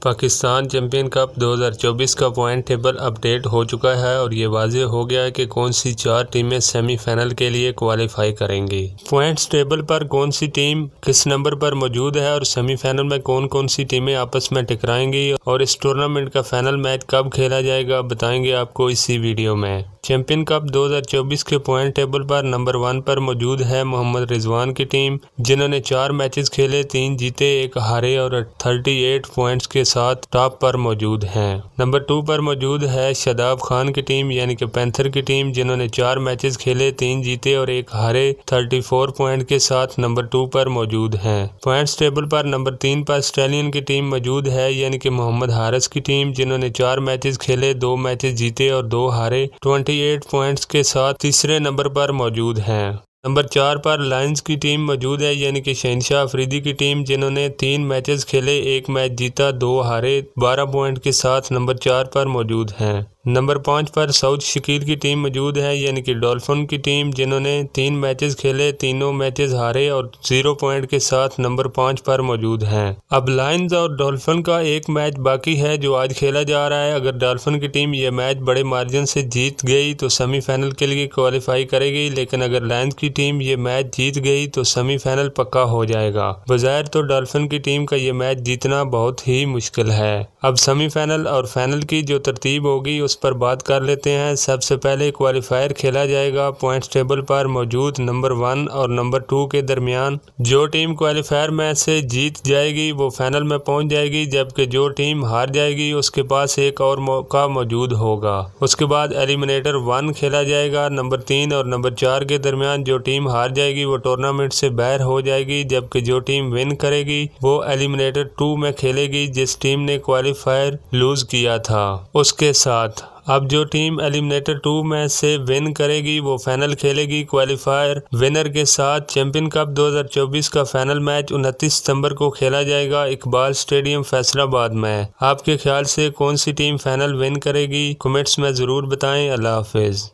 Pakistan champion cup 2024 का point table update हो चुका है और ये वाज़ेह हो गया है कि कौन सी 4 टीमें सेमीफाइनल के लिए क्वालिफाई करेंगी। पॉइंट्स टेबल पर कौन सी टीम किस नंबर पर मौजूद है और सेमीफाइनल में कौन कौन सी टीमें आपस में टकराएंगी और इस टूर्नामेंट का फाइनल मैच कब खेला जाएगा बताएंगे आपको इसी वीडियो में। चैंपियन कप 2024 के पॉइंट टेबल पर नंबर 1 पर मौजूद है मोहम्मद रिजवान की टीम, जिन्होंने 4 मैचेस खेले, 3 जीते 1 हारे और 38 पॉइंट्स के साथ टॉप पर मौजूद हैं। नंबर 2 पर मौजूद है शादाब खान की टीम यानी कि पैंथर की टीम, जिन्होंने 4 मैचेस खेले, 3 जीते और 1 हारे, 34 पॉइंट के साथ नंबर 2 पर मौजूद हैं। पॉइंट्स टेबल पर नंबर 3 पर स्टैलियन की टीम मौजूद है यानी कि मोहम्मद हारिस की टीम, जिन्होंने 4 मैचेस खेले, 2 मैचेस जीते और 2 हारे, 28 पॉइंट्स के साथ तीसरे नंबर पर मौजूद हैं। नंबर 4 पर लायंस की टीम मौजूद है यानी कि शहनशाह अफरीदी की टीम, जिन्होंने 3 मैचेस खेले, 1 मैच जीता, 2 हारे, 12 पॉइंट के साथ नंबर 4 पर मौजूद हैं। नंबर 5 पर सऊद शकील की टीम मौजूद है यानी कि डॉल्फिन की टीम, जिन्होंने 3 मैचेस खेले, तीनों मैचेस हारे और 0 पॉइंट के साथ नंबर 5 पर मौजूद हैं। अब लायंस और डॉल्फिन का एक मैच बाकी है जो आज खेला जा रहा है। अगर डॉल्फिन की टीम ये मैच बड़े मार्जिन से जीत गई तो सेमीफाइनल के लिए क्वालिफाई करेगी, लेकिन अगर लायंस की टीम ये मैच जीत गई तो सेमीफाइनल पक्का हो जाएगा। बज़ाहिर तो डॉल्फिन की टीम का ये मैच जीतना बहुत ही मुश्किल है। अब सेमीफाइनल और फाइनल की जो तरतीब होगी उस पर बात कर लेते हैं। सबसे पहले क्वालिफायर खेला जाएगा पॉइंट्स टेबल पर मौजूद नंबर 1 और नंबर 2 के दरमियान। जो टीम क्वालिफायर में से जीत जाएगी वो फाइनल में पहुंच जाएगी, जबकि जो टीम हार जाएगी उसके पास एक और मौका मौजूद होगा। उसके बाद एलिमिनेटर 1 खेला जाएगा नंबर 3 और नंबर 4 के दरमियान। जो टीम हार जाएगी वो टूर्नामेंट से बाहर हो जाएगी, जबकि जो टीम विन करेगी वो एलिमिनेटर 2 में खेलेगी जिस टीम ने क्वालिफायर लूज किया था उसके साथ। अब जो टीम एलिमिनेटर 2 में से विन करेगी वो फाइनल खेलेगी क्वालिफायर विनर के साथ। चैंपियन कप 2024 का फाइनल मैच 29 सितंबर को खेला जाएगा इकबाल स्टेडियम फैसलाबाद में। आपके ख्याल से कौन सी टीम फाइनल विन करेगी? कमेंट्स में ज़रूर बताएं। अल्लाह हाफिज़।